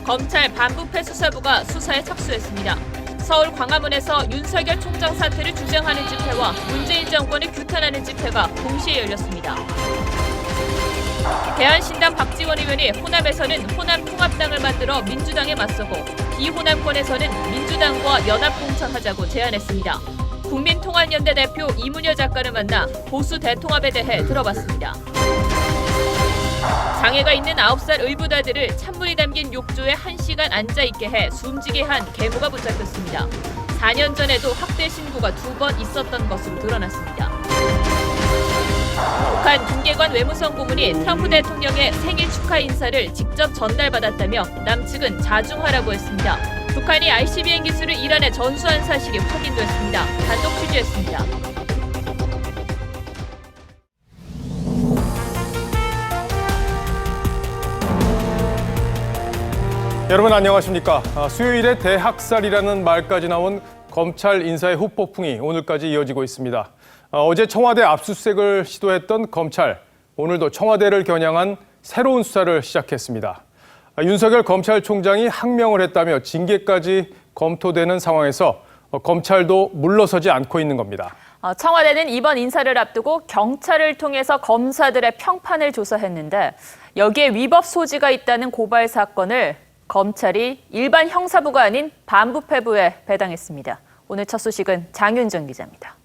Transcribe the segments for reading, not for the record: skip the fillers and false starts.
검찰 반부패 수사부가 수사에 착수했습니다. 서울 광화문에서 윤석열 총장 사퇴를 주장하는 집회와 문재인 정권을 규탄하는 집회가 동시에 열렸습니다. 대한신당 박지원 의원이 호남에서는 호남통합당을 만들어 민주당에 맞서고 비호남권에서는 민주당과 연합공천하자고 제안했습니다. 국민통합연대 대표 이문여 작가를 만나 보수 대통합에 대해 들어봤습니다. 장애가 있는 9살 의붓아들을 찬물이 담긴 욕조에 1시간 앉아있게 해 숨지게 한 계모가 붙잡혔습니다. 4년 전에도 학대 신고가 2번 있었던 것으로 드러났습니다. 북한 김계관 외무성 고문이 트럼프 대통령의 생일 축하 인사를 직접 전달받았다며 남측은 자중하라고 했습니다. 북한이 ICBM 기술을 이란에 전수한 사실이 확인됐습니다. 단독 취재했습니다. 여러분 안녕하십니까. 수요일에 대학살이라는 말까지 나온 검찰 인사의 후폭풍이 오늘까지 이어지고 있습니다. 어제 청와대 압수수색을 시도했던 검찰, 오늘도 청와대를 겨냥한 새로운 수사를 시작했습니다. 윤석열 검찰총장이 항명을 했다며 징계까지 검토되는 상황에서 검찰도 물러서지 않고 있는 겁니다. 청와대는 이번 인사를 앞두고 경찰을 통해서 검사들의 평판을 조사했는데 여기에 위법 소지가 있다는 고발 사건을 검찰이 일반 형사부가 아닌 반부패부에 배당했습니다. 오늘 첫 소식은 장윤정 기자입니다.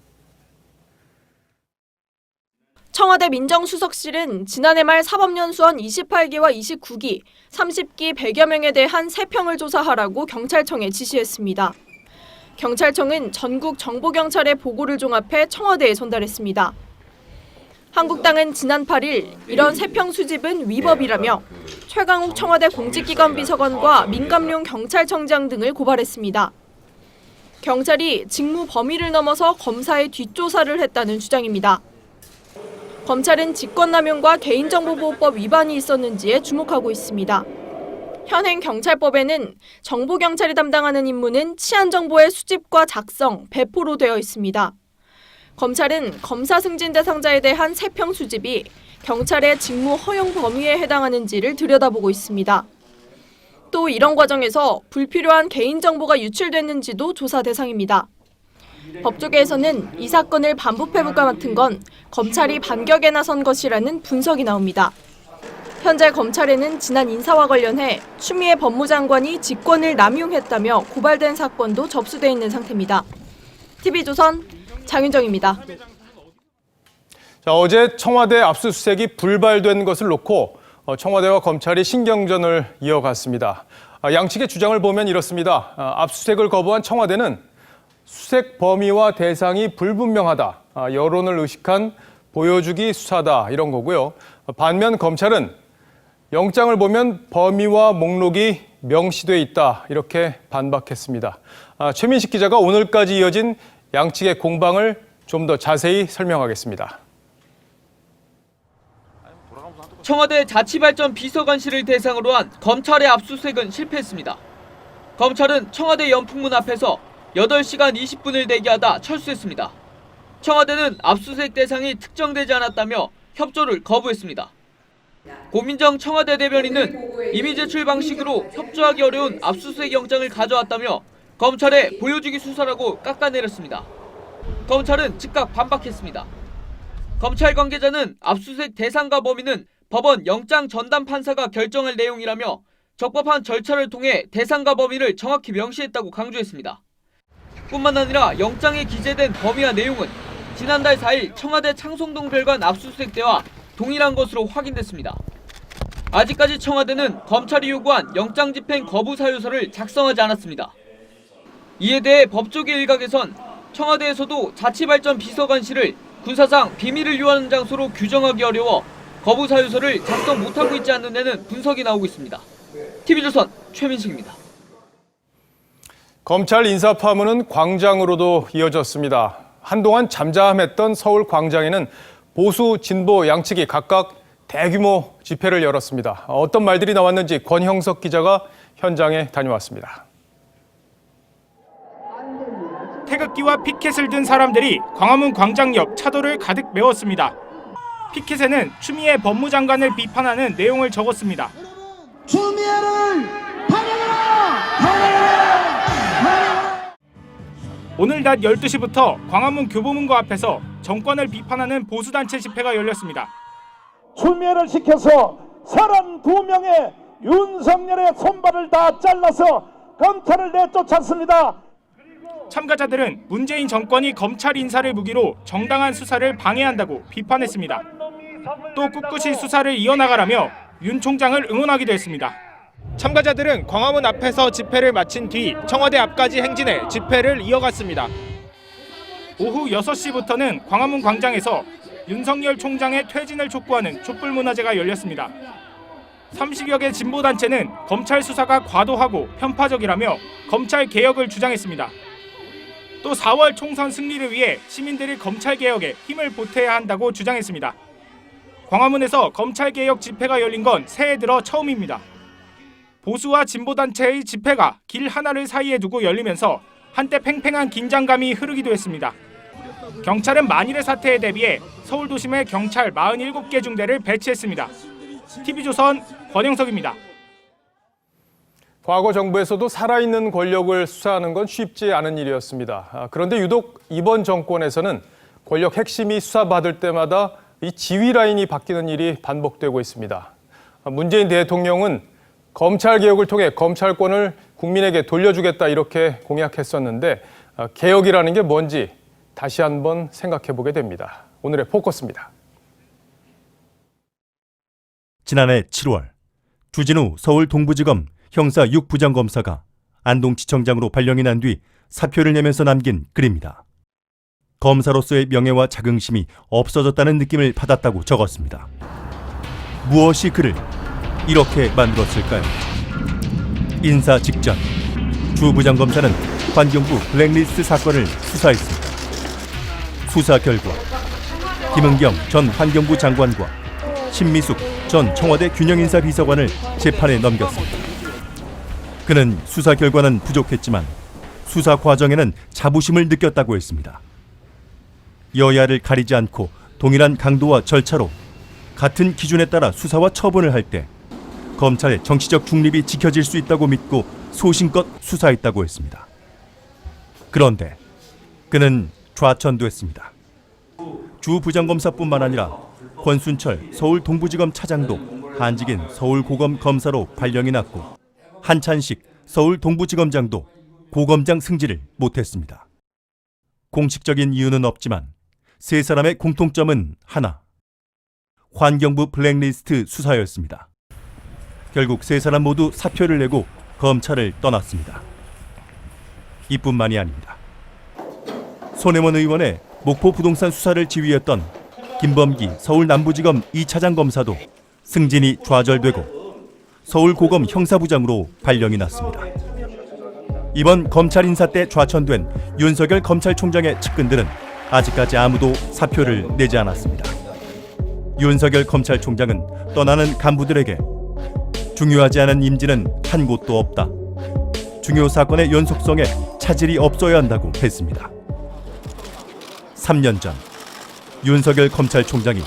청와대 민정수석실은 지난해 말 사법연수원 28기와 29기, 30기 100여 명에 대한 세평을 조사하라고 경찰청에 지시했습니다. 경찰청은 전국 정보경찰의 보고를 종합해 청와대에 전달했습니다. 한국당은 지난 8일 이런 세평 수집은 위법이라며 최강욱 청와대 공직기관 비서관과 민감용 경찰청장 등을 고발했습니다. 경찰이 직무 범위를 넘어서 검사의 뒷조사를 했다는 주장입니다. 검찰은 직권남용과 개인정보보호법 위반이 있었는지에 주목하고 있습니다. 현행 경찰법에는 정보경찰이 담당하는 임무는 치안정보의 수집과 작성, 배포로 되어 있습니다. 검찰은 검사 승진 대상자에 대한 세평 수집이 경찰의 직무 허용 범위에 해당하는지를 들여다보고 있습니다. 또 이런 과정에서 불필요한 개인정보가 유출됐는지도 조사 대상입니다. 법조계에서는 이 사건을 반부패부가 맡은 건 검찰이 반격에 나선 것이라는 분석이 나옵니다. 현재 검찰에는 지난 인사와 관련해 추미애 법무장관이 직권을 남용했다며 고발된 사건도 접수돼 있는 상태입니다. TV조선 장윤정입니다. 어제 청와대 압수수색이 불발된 것을 놓고 청와대와 검찰이 신경전을 이어갔습니다. 양측의 주장을 보면 이렇습니다. 압수수색을 거부한 청와대는 수색 범위와 대상이 불분명하다, 여론을 의식한 보여주기 수사다 이런 거고요. 반면 검찰은 영장을 보면 범위와 목록이 명시돼 있다 이렇게 반박했습니다. 최민식 기자가 오늘까지 이어진 양측의 공방을 좀 더 자세히 설명하겠습니다. 청와대 자치발전 비서관실을 대상으로 한 검찰의 압수수색은 실패했습니다. 검찰은 청와대 연풍문 앞에서 8시간 20분을 대기하다 철수했습니다. 청와대는 압수수색 대상이 특정되지 않았다며 협조를 거부했습니다. 고민정 청와대 대변인은 이미 제출 방식으로 협조하기 어려운 압수수색 영장을 가져왔다며 검찰의 보여주기 수사라고 깎아내렸습니다. 검찰은 즉각 반박했습니다. 검찰 관계자는 압수수색 대상과 범위는 법원 영장 전담 판사가 결정할 내용이라며 적법한 절차를 통해 대상과 범위를 정확히 명시했다고 강조했습니다. 뿐만 아니라 영장에 기재된 범위와 내용은 지난달 4일 청와대 창성동 별관 압수수색 때와 동일한 것으로 확인됐습니다. 아직까지 청와대는 검찰이 요구한 영장 집행 거부 사유서를 작성하지 않았습니다. 이에 대해 법조계 일각에선 청와대에서도 자치발전 비서관실을 군사상 비밀을 유하는 장소로 규정하기 어려워 거부 사유서를 작성 못하고 있지 않는 데는 분석이 나오고 있습니다. TV조선 최민식입니다. 검찰 인사 파문은 광장으로도 이어졌습니다. 한동안 잠잠했던 서울 광장에는 보수, 진보 양측이 각각 대규모 집회를 열었습니다. 어떤 말들이 나왔는지 권형석 기자가 현장에 다녀왔습니다. 태극기와 피켓을 든 사람들이 광화문 광장 옆 차도를 가득 메웠습니다. 피켓에는 추미애 법무장관을 비판하는 내용을 적었습니다. 추미애를 오늘 낮 12시부터 광화문 교보문고 앞에서 정권을 비판하는 보수단체 집회가 열렸습니다. 추미애를 시켜서 32명의 윤석열의 손발을 다 잘라서 검찰을 내쫓았습니다. 참가자들은 문재인 정권이 검찰 인사를 무기로 정당한 수사를 방해한다고 비판했습니다. 또 꿋꿋이 수사를 이어나가라며 윤 총장을 응원하기도 했습니다. 참가자들은 광화문 앞에서 집회를 마친 뒤 청와대 앞까지 행진해 집회를 이어갔습니다. 오후 6시부터는 광화문 광장에서 윤석열 총장의 퇴진을 촉구하는 촛불 문화제가 열렸습니다. 30여 개 진보단체는 검찰 수사가 과도하고 편파적이라며 검찰 개혁을 주장했습니다. 또 4월 총선 승리를 위해 시민들이 검찰 개혁에 힘을 보태야 한다고 주장했습니다. 광화문에서 검찰 개혁 집회가 열린 건 새해 들어 처음입니다. 보수와 진보단체의 집회가 길 하나를 사이에 두고 열리면서 한때 팽팽한 긴장감이 흐르기도 했습니다. 경찰은 만일의 사태에 대비해 서울 도심에 경찰 47개 중대를 배치했습니다. TV조선 권영석입니다. 과거 정부에서도 살아있는 권력을 수사하는 건 쉽지 않은 일이었습니다. 그런데 유독 이번 정권에서는 권력 핵심이 수사받을 때마다 이 지휘 라인이 바뀌는 일이 반복되고 있습니다. 문재인 대통령은 검찰 개혁을 통해 검찰권을 국민에게 돌려주겠다 이렇게 공약했었는데 개혁이라는 게 뭔지 다시 한번 생각해 보게 됩니다. 오늘의 포커스입니다. 지난해 7월 주진우 서울 동부지검 형사 6부장검사가 안동지청장으로 발령이 난 뒤 사표를 내면서 남긴 글입니다. 검사로서의 명예와 자긍심이 없어졌다는 느낌을 받았다고 적었습니다. 무엇이 그를 이렇게 만들었을까요? 인사 직전 주 부장검사는 환경부 블랙리스트 사건을 수사했습니다. 수사 결과 김은경 전 환경부 장관과 신미숙 전 청와대 균형인사 비서관을 재판에 넘겼습니다. 그는 수사 결과는 부족했지만 수사 과정에는 자부심을 느꼈다고 했습니다. 여야를 가리지 않고 동일한 강도와 절차로 같은 기준에 따라 수사와 처분을 할 때 검찰의 정치적 중립이 지켜질 수 있다고 믿고 소신껏 수사했다고 했습니다. 그런데 그는 좌천됐습니다. 주 부장검사뿐만 아니라 권순철 서울 동부지검 차장도 한직인 서울고검 검사로 발령이 났고 한찬식 서울 동부지검장도 고검장 승진을 못했습니다. 공식적인 이유는 없지만 세 사람의 공통점은 하나, 환경부 블랙리스트 수사였습니다. 결국 세 사람 모두 사표를 내고 검찰을 떠났습니다. 이뿐만이 아닙니다. 손혜원 의원의 목포 부동산 수사를 지휘했던 김범기 서울 남부지검 2차장 검사도 승진이 좌절되고 서울고검 형사부장으로 발령이 났습니다. 이번 검찰 인사 때 좌천된 윤석열 검찰총장의 측근들은 아직까지 아무도 사표를 내지 않았습니다. 윤석열 검찰총장은 떠나는 간부들에게 중요하지 않은 임지는 한 곳도 없다. 중요 사건의 연속성에 차질이 없어야 한다고 했습니다. 3년 전 윤석열 검찰총장이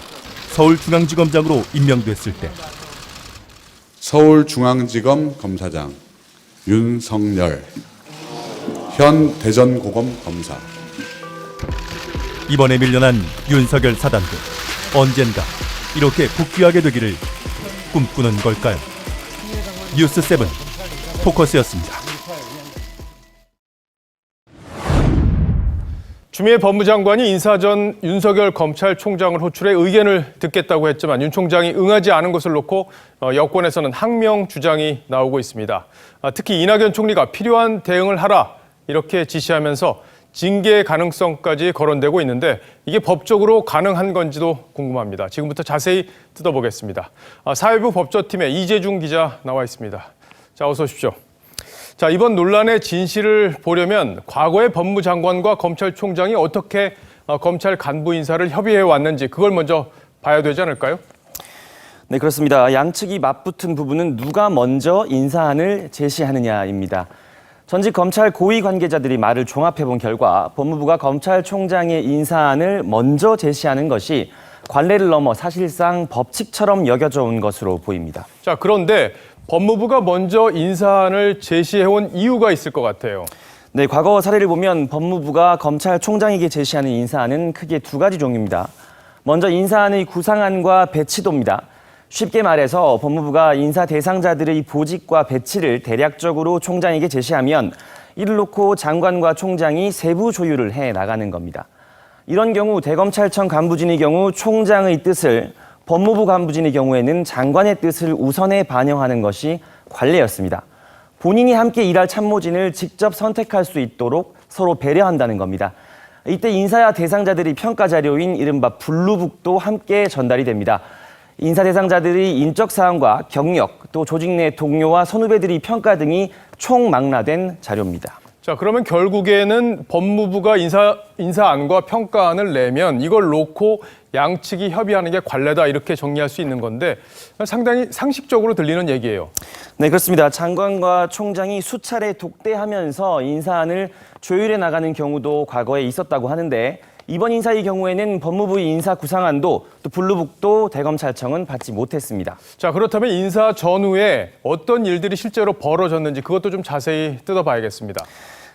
서울중앙지검장으로 임명됐을 때 서울중앙지검 검사장 윤석열, 현 대전고검 검사. 이번에 밀려난 윤석열 사단도 언젠가 이렇게 복귀하게 되기를 꿈꾸는 걸까요? 뉴스7 포커스였습니다. 추미애 법무장관이 인사 전 윤석열 검찰총장을 호출해 의견을 듣겠다고 했지만 윤 총장이 응하지 않은 것을 놓고 여권에서는 항명 주장이 나오고 있습니다. 특히 이낙연 총리가 필요한 대응을 하라 이렇게 지시하면서 징계 가능성까지 거론되고 있는데 이게 법적으로 가능한 건지도 궁금합니다. 지금부터 자세히 뜯어보겠습니다. 사회부 법조팀의 이재중 기자 나와 있습니다. 자, 어서 오십시오. 자, 이번 논란의 진실을 보려면 과거의 법무장관과 검찰총장이 어떻게 검찰 간부 인사를 협의해 왔는지 그걸 먼저 봐야 되지 않을까요? 네, 그렇습니다. 양측이 맞붙은 부분은 누가 먼저 인사안을 제시하느냐입니다. 전직 검찰 고위 관계자들이 말을 종합해 본 결과 법무부가 검찰총장의 인사안을 먼저 제시하는 것이 관례를 넘어 사실상 법칙처럼 여겨져 온 것으로 보입니다. 자, 그런데 법무부가 먼저 인사안을 제시해온 이유가 있을 것 같아요. 네, 과거 사례를 보면 법무부가 검찰총장에게 제시하는 인사안은 크게 두 가지 종류입니다. 먼저 인사안의 구상안과 배치도입니다. 쉽게 말해서 법무부가 인사 대상자들의 보직과 배치를 대략적으로 총장에게 제시하면 이를 놓고 장관과 총장이 세부 조율을 해 나가는 겁니다. 이런 경우 대검찰청 간부진의 경우 총장의 뜻을, 법무부 간부진의 경우에는 장관의 뜻을 우선에 반영하는 것이 관례였습니다. 본인이 함께 일할 참모진을 직접 선택할 수 있도록 서로 배려한다는 겁니다. 이때 인사 대상자들의 평가 자료인 이른바 블루북도 함께 전달이 됩니다. 인사 대상자들의 인적 사항과 경력, 또 조직 내 동료와 선후배들의 평가 등이 총망라된 자료입니다. 자, 그러면 결국에는 법무부가 인사안과 평가안을 내면 이걸 놓고 양측이 협의하는 게 관례다 이렇게 정리할 수 있는 건데 상당히 상식적으로 들리는 얘기예요. 네, 그렇습니다. 장관과 총장이 수차례 독대하면서 인사안을 조율해 나가는 경우도 과거에 있었다고 하는데 이번 인사의 경우에는 법무부의 인사 구상안도 또 블루북도 대검찰청은 받지 못했습니다. 자, 그렇다면 인사 전후에 어떤 일들이 실제로 벌어졌는지 그것도 좀 자세히 뜯어봐야겠습니다.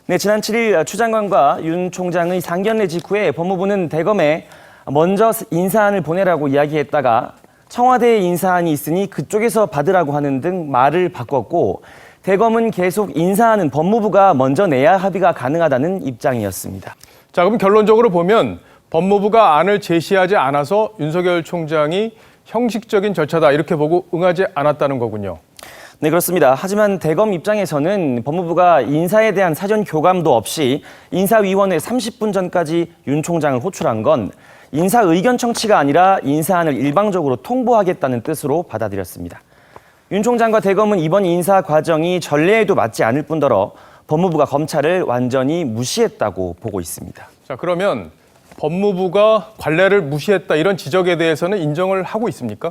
네, 지난 7일 추 장관과 윤 총장의 상견례 직후에 법무부는 대검에 먼저 인사안을 보내라고 이야기했다가 청와대에 인사안이 있으니 그쪽에서 받으라고 하는 등 말을 바꿨고 대검은 계속 인사안은 법무부가 먼저 내야 합의가 가능하다는 입장이었습니다. 자, 그럼 결론적으로 보면 법무부가 안을 제시하지 않아서 윤석열 총장이 형식적인 절차다 이렇게 보고 응하지 않았다는 거군요. 네, 그렇습니다. 하지만 대검 입장에서는 법무부가 인사에 대한 사전 교감도 없이 인사위원회 30분 전까지 윤 총장을 호출한 건 인사 의견 청취가 아니라 인사안을 일방적으로 통보하겠다는 뜻으로 받아들였습니다. 윤 총장과 대검은 이번 인사 과정이 전례에도 맞지 않을 뿐더러 법무부가 검찰을 완전히 무시했다고 보고 있습니다. 자, 그러면 법무부가 관례를 무시했다 이런 지적에 대해서는 인정을 하고 있습니까?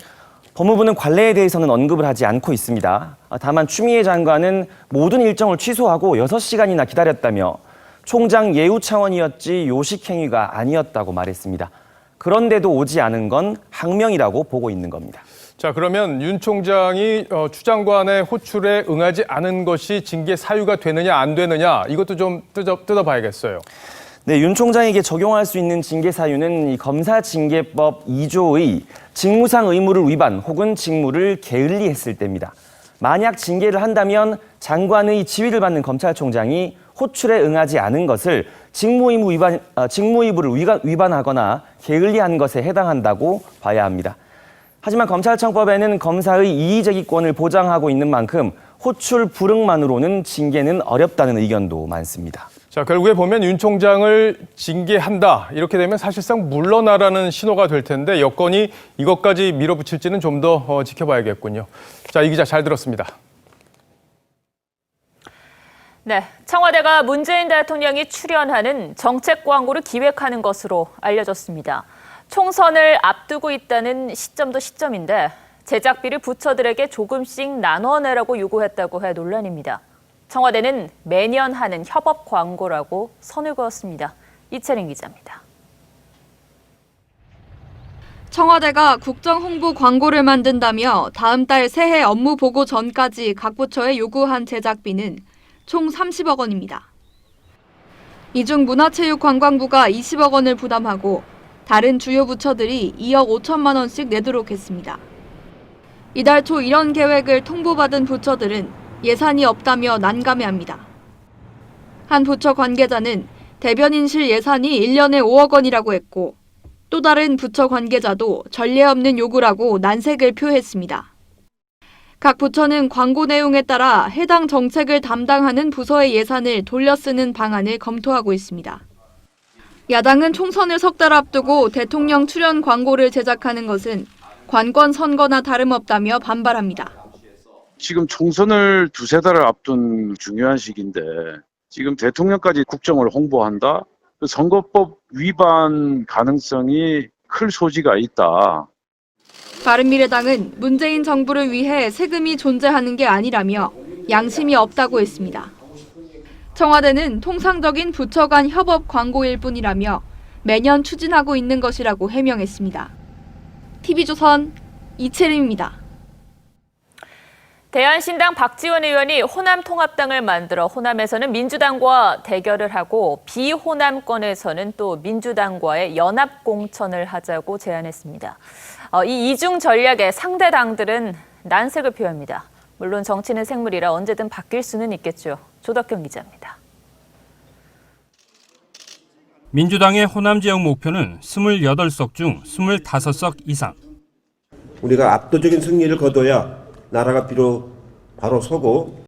법무부는 관례에 대해서는 언급을 하지 않고 있습니다. 다만 추미애 장관은 모든 일정을 취소하고 6시간이나 기다렸다며 총장 예우 차원이었지 요식 행위가 아니었다고 말했습니다. 그런데도 오지 않은 건 항명이라고 보고 있는 겁니다. 자, 그러면 윤 총장이 추 장관의 호출에 응하지 않은 것이 징계 사유가 되느냐 안 되느냐 이것도 좀 뜯어봐야겠어요. 네, 윤 총장에게 적용할 수 있는 징계 사유는 검사징계법 2조의 직무상 의무를 위반 혹은 직무를 게을리했을 때입니다. 만약 징계를 한다면 장관의 지휘를 받는 검찰총장이 호출에 응하지 않은 것을 직무의무를 위반하거나 게을리한 것에 해당한다고 봐야 합니다. 하지만 검찰청법에는 검사의 이의제기권을 보장하고 있는 만큼 호출 불응만으로는 징계는 어렵다는 의견도 많습니다. 자, 결국에 보면 윤 총장을 징계한다 이렇게 되면 사실상 물러나라는 신호가 될 텐데 여건이 이것까지 밀어붙일지는 좀 더 지켜봐야겠군요. 자, 이 기자 잘 들었습니다. 네, 청와대가 문재인 대통령이 출연하는 정책 광고를 기획하는 것으로 알려졌습니다. 총선을 앞두고 있다는 시점도 시점인데 제작비를 부처들에게 조금씩 나눠내라고 요구했다고 해 논란입니다. 청와대는 매년 하는 협업 광고라고 선을 그었습니다. 이채린 기자입니다. 청와대가 국정홍보 광고를 만든다며 다음 달 새해 업무 보고 전까지 각 부처에 요구한 제작비는 총 30억 원입니다. 이 중 문화체육관광부가 20억 원을 부담하고 다른 주요 부처들이 2억 5천만 원씩 내도록 했습니다. 이달 초 이런 계획을 통보받은 부처들은 예산이 없다며 난감해합니다. 한 부처 관계자는 대변인실 예산이 1년에 5억 원이라고 했고 또 다른 부처 관계자도 전례 없는 요구라고 난색을 표했습니다. 각 부처는 광고 내용에 따라 해당 정책을 담당하는 부서의 예산을 돌려 쓰는 방안을 검토하고 있습니다. 야당은 총선을 석 달 앞두고 대통령 출연 광고를 제작하는 것은 관권 선거나 다름없다며 반발합니다. 지금 총선을 두세 달을 앞둔 중요한 시기인데 지금 대통령까지 국정을 홍보한다? 그 선거법 위반 가능성이 클 소지가 있다. 바른미래당은 문재인 정부를 위해 세금이 존재하는 게 아니라며 양심이 없다고 했습니다. 청와대는 통상적인 부처 간 협업 광고일 뿐이라며 매년 추진하고 있는 것이라고 해명했습니다. TV조선 이채림입니다. 대한신당 박지원 의원이 호남통합당을 만들어 호남에서는 민주당과 대결을 하고 비호남권에서는 또 민주당과의 연합공천을 하자고 제안했습니다. 이 이중 전략에 상대 당들은 난색을 표합니다. 물론 정치는 생물이라 언제든 바뀔 수는 있겠죠. 조덕경 기자입니다. 민주당의 호남 지역 목표는 28석 중 25석 이상. 우리가 압도적인 승리를 거둬야 나라가 바로 서고.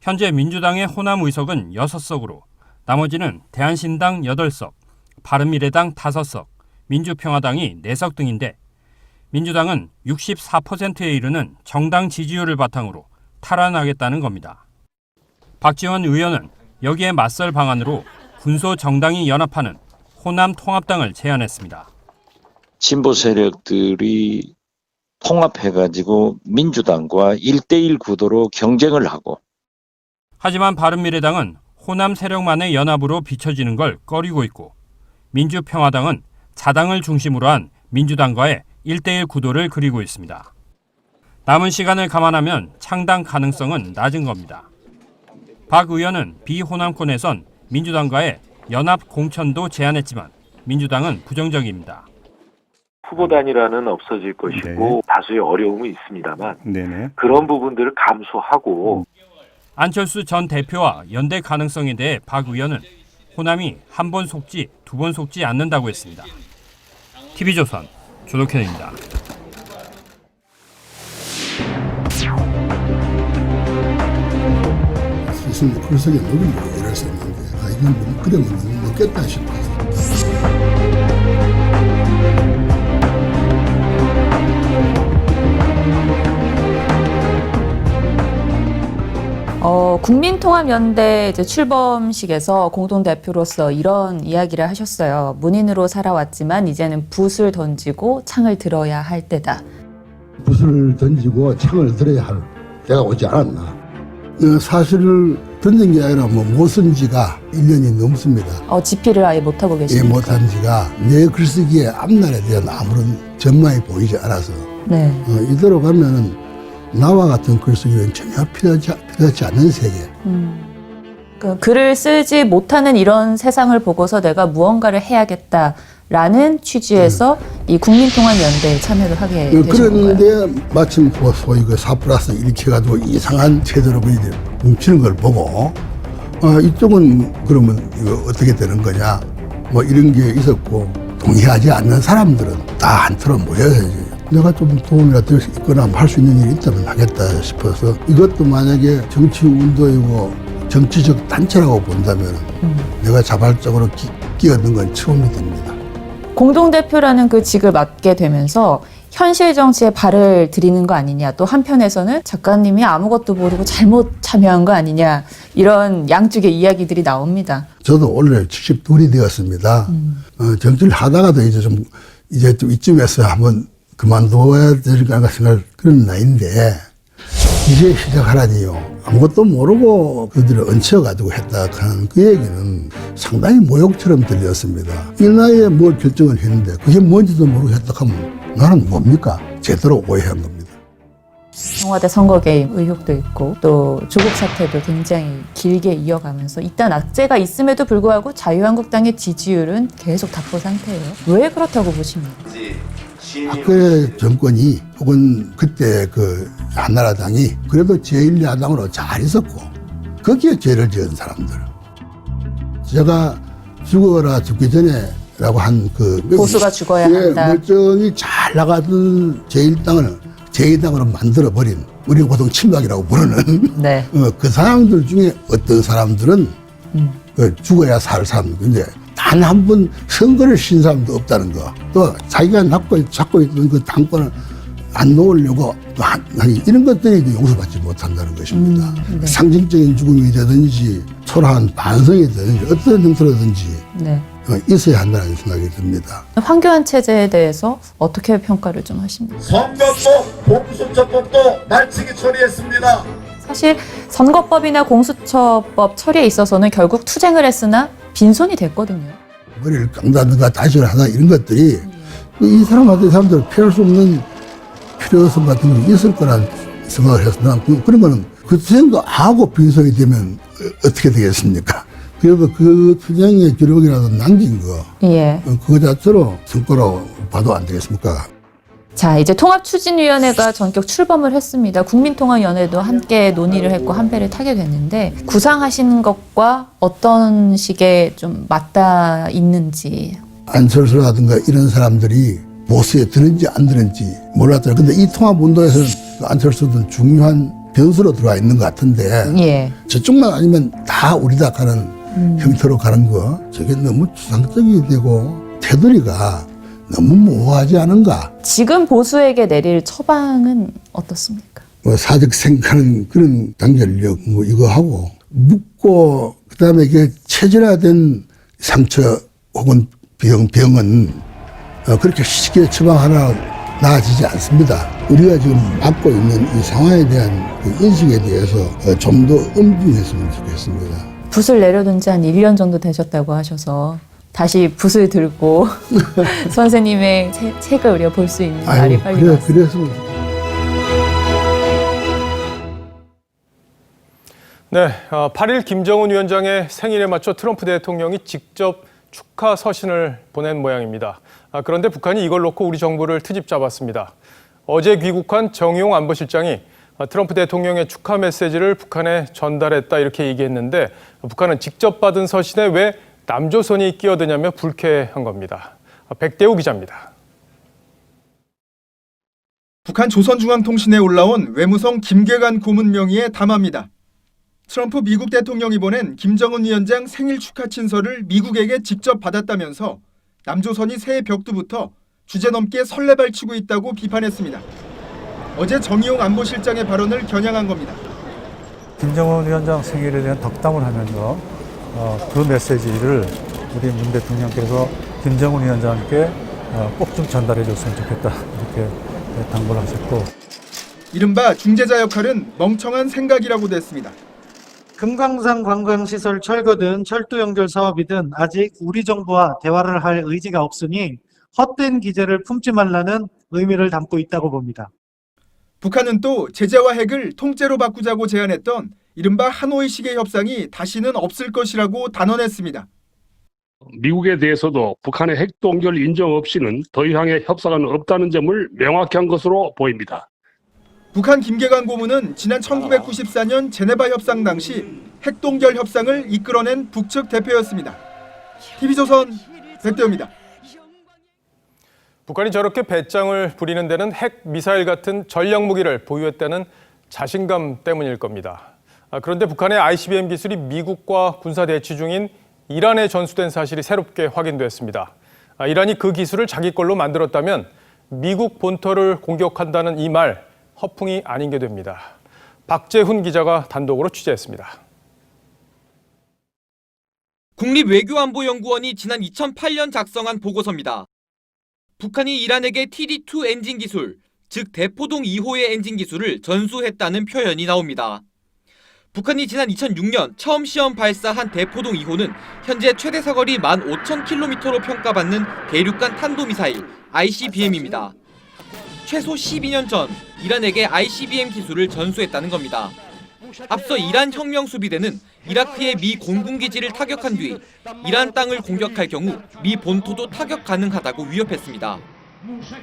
현재 민주당의 호남 의석은 6석으로 나머지는 대한신당 8석, 바른미래당 5석, 민주평화당이 4석 등인데 민주당은 64%에 이르는 정당 지지율을 바탕으로 탈환하겠다는 겁니다. 박지원 의원은 여기에 맞설 방안으로 군소 정당이 연합하는 호남 통합당을 제안했습니다. 진보 세력들이 통합해가지고 민주당과 1대1 구도로 경쟁을 하고. 하지만 바른미래당은 호남 세력만의 연합으로 비춰지는 걸 꺼리고 있고 민주평화당은 자당을 중심으로 한 민주당과의 1대1 구도를 그리고 있습니다. 남은 시간을 감안하면 창당 가능성은 낮은 겁니다. 박 의원은 비호남권에선 민주당과의 연합 공천도 제안했지만 민주당은 부정적입니다. 후보 단일화는 없어질 것이고 다수의 어려움은 있습니다만 그런 부분들을 감수하고 안철수 전 대표와 연대 가능성에 대해 박 의원은 호남이 한 번 속지 두 번 속지 않는다고 했습니다. TV조선 조덕현입니다. 있습니다. 그래서 누군지 이럴 수 있는데 이건 그러면 너무 늦겠다 싶어서. 국민통합연대 출범식에서 공동대표로서 이런 이야기를 하셨어요. 문인으로 살아왔지만 이제는 붓을 던지고 창을 들어야 할 때다. 붓을 던지고 창을 들어야 할 때가 오지 않았나. 사실을 던진 게 아니라 못 쓴 지가 1년이 넘습니다. 집필을 아예 못하고 계십니까? 못한 지가 내 글쓰기의 앞날에 대한 아무런 전망이 보이지 않아서 이대로 가면은 나와 같은 글쓰기는 전혀 필요하지 않는 세계. 글을 쓰지 못하는 이런 세상을 보고서 내가 무언가를 해야겠다라는 취지에서 이 국민통합연대에 참여를 하게 되신 건가요? 그런데 마침 소위 그 4+1 이렇게 해가지고 이상한 제도로 뭉치는 걸 보고 이쪽은 그러면 이거 어떻게 되는 거냐 이런 게 있었고 동의하지 않는 사람들은 다 한처럼 모여야지. 내가 좀 도움이라도 될 수 있거나 할 수 있는 일이 있다면 하겠다 싶어서 이것도 만약에 정치운동이고 정치적 단체라고 본다면 내가 자발적으로 끼어든 건 처음이 됩니다. 공동대표라는 그 직을 맡게 되면서 현실 정치에 발을 들이는 거 아니냐, 또 한편에서는 작가님이 아무것도 모르고 잘못 참여한 거 아니냐, 이런 양쪽의 이야기들이 나옵니다. 저도 원래 72이 되었습니다. 정치를 하다가도 이제 좀 이쯤에서 한번 그만둬야 될까 생각할 그런 나이인데 이제 시작하라니요. 아무것도 모르고 그들을 얹혀가지고 했다 하는 그 얘기는 상당히 모욕처럼 들렸습니다. 이 나이에 뭘 결정을 했는데 그게 뭔지도 모르고 했다 하면 나는 뭡니까? 제대로 오해한 겁니다. 청와대 선거 개입 의혹도 있고 또 조국 사태도 굉장히 길게 이어가면서 일단 악재가 있음에도 불구하고 자유한국당의 지지율은 계속 답보 상태예요. 왜 그렇다고 보십니까? 박근혜 정권이 혹은 그때 그 한나라당이 그래도 제1야당으로 잘 있었고 거기에 죄를 지은 사람들. 제가 죽어라 죽기 전에라고 한 그 보수가 죽어야 한다. 멀쩡히 잘 나가던 제1당으로 만들어버린 우리 보통 친박이라고 부르는 그 사람들 중에 어떤 사람들은 죽어야 살 사람들인데 단 한 번 선거를 신 사람도 없다는 거. 또 자기가 잡고 있던 그 당권을 안 놓으려고 이런 것들이 용서받지 못한다는 것입니다. 상징적인 죽음이 되든지 초라한 반성이 되든지 어떤 형태로든지 있어야 한다는 생각이 듭니다. 황교안 체제에 대해서 어떻게 평가를 좀 하십니까? 선거법, 공수처법도 날치기 처리했습니다. 사실 선거법이나 공수처법 처리에 있어서는 결국 투쟁을 했으나 빈손이 됐거든요. 머리를 깡다든가 다시를 하다 이런 것들이 이 사람들 피할 수 없는 필요성 같은 게 있을 거란 생각을 해서 난 그런 거는 그 투쟁도 하고 빈소이 되면 어떻게 되겠습니까? 그래도 그 투쟁의 기록이라도 남긴 거, 예. 그거 자체로 성과라고 봐도 안 되겠습니까? 자, 이제 통합추진위원회가 전격 출범을 했습니다. 국민통합위원회도 함께 논의를 했고 한 배를 타게 됐는데 구상하시는 것과 어떤 식의 좀 맞닿아 있는지. 안철수라든가 이런 사람들이 보수에 드는지 안 드는지 몰랐잖아요. 근데 이 통합운동에서는 안철수도 중요한 변수로 들어와 있는 것 같은데 예. 저쪽만 아니면 다 우리다 가는 형태로 가는 거 저게 너무 추상적이 되고 테두리가 너무 모호하지 않은가. 지금 보수에게 내릴 처방은 어떻습니까? 사적 생각하는 그런 단결력 이거 하고 묻고 그다음에 이게 체질화된 상처 혹은 병은 그렇게 쉽게 처방하나 나아지지 않습니다. 우리가 지금 맡고 있는 이 상황에 대한 그 인식에 대해서 좀 더 엄중했으면 좋겠습니다. 붓을 내려둔 지 한 1년 정도 되셨다고 하셔서 다시 붓을 들고 선생님의 책을 우리가 볼 수 있는 날이 빨리 왔습니다. 그래서 네, 8일 김정은 위원장의 생일에 맞춰 트럼프 대통령이 직접 축하 서신을 보낸 모양입니다. 그런데 북한이 이걸 놓고 우리 정부를 트집 잡았습니다. 어제 귀국한 정의용 안보실장이 트럼프 대통령의 축하 메시지를 북한에 전달했다 이렇게 얘기했는데 북한은 직접 받은 서신에 왜 남조선이 끼어드냐며 불쾌한 겁니다. 백대우 기자입니다. 북한 조선중앙통신에 올라온 외무성 김계관 고문 명의의 담화입니다. 트럼프 미국 대통령이 보낸 김정은 위원장 생일 축하 친서를 미국에게 직접 받았다면서 남조선이 새해 벽두부터 주제넘게 설레발치고 있다고 비판했습니다. 어제 정의용 안보실장의 발언을 겨냥한 겁니다. 김정은 위원장 생일에 대한 덕담을 하면서 그 메시지를 우리 문 대통령께서 김정은 위원장께 꼭 좀 전달해 줬으면 좋겠다 이렇게 당부를 하셨고 이른바 중재자 역할은 멍청한 생각이라고 됐습니다. 금강산 관광시설 철거든 철도 연결 사업이든 아직 우리 정부와 대화를 할 의지가 없으니 헛된 기재를 품지 말라는 의미를 담고 있다고 봅니다. 북한은 또 제재와 핵을 통째로 바꾸자고 제안했던 이른바 하노이식의 협상이 다시는 없을 것이라고 단언했습니다. 미국에 대해서도 북한의 핵 동결 인정 없이는 더 이상의 협상은 없다는 점을 명확히 한 것으로 보입니다. 북한 김계관 고문은 지난 1994년 제네바 협상 당시 핵 동결 협상을 이끌어낸 북측 대표였습니다. TV조선 백대우입니다. 북한이 저렇게 배짱을 부리는 데는 핵 미사일 같은 전략 무기를 보유했다는 자신감 때문일 겁니다. 그런데 북한의 ICBM 기술이 미국과 군사 대치 중인 이란에 전수된 사실이 새롭게 확인됐습니다. 이란이 그 기술을 자기 걸로 만들었다면 미국 본토를 공격한다는 이 말 허풍이 아닌 게 됩니다. 박재훈 기자가 단독으로 취재했습니다. 국립외교안보연구원이 지난 2008년 작성한 보고서입니다. 북한이 이란에게 TD2 엔진 기술, 즉 대포동 2호의 엔진 기술을 전수했다는 표현이 나옵니다. 북한이 지난 2006년 처음 시험 발사한 대포동 2호는 현재 최대 사거리 15,000km로 평가받는 대륙간 탄도미사일 ICBM입니다. 최소 12년 전 이란에게 ICBM 기술을 전수했다는 겁니다. 앞서 이란 혁명수비대는 이라크의 미 공군기지를 타격한 뒤 이란 땅을 공격할 경우 미 본토도 타격 가능하다고 위협했습니다.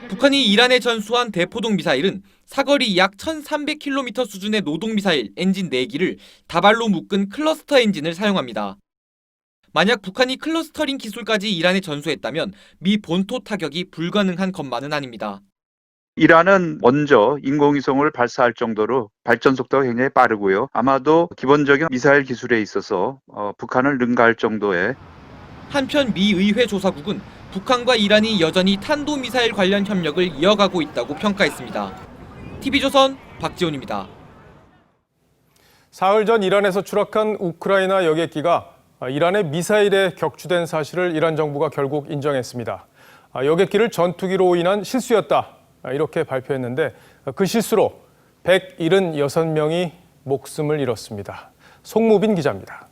북한이 이란에 전수한 대포동 미사일은 사거리 약 1,300km 수준의 노동미사일 엔진 4기를 다발로 묶은 클러스터 엔진을 사용합니다. 만약 북한이 클러스터링 기술까지 이란에 전수했다면 미 본토 타격이 불가능한 것만은 아닙니다. 이란은 먼저 인공위성을 발사할 정도로 발전 속도가 굉장히 빠르고요. 아마도 기본적인 미사일 기술에 있어서 북한을 능가할 정도의. 한편 미 의회 조사국은 북한과 이란이 여전히 탄도미사일 관련 협력을 이어가고 있다고 평가했습니다. TV조선 박지훈입니다. 사흘 전 이란에서 추락한 우크라이나 여객기가 이란의 미사일에 격추된 사실을 이란 정부가 결국 인정했습니다. 여객기를 전투기로 인한 실수였다. 이렇게 발표했는데 그 실수로 176명이 목숨을 잃었습니다. 송무빈 기자입니다.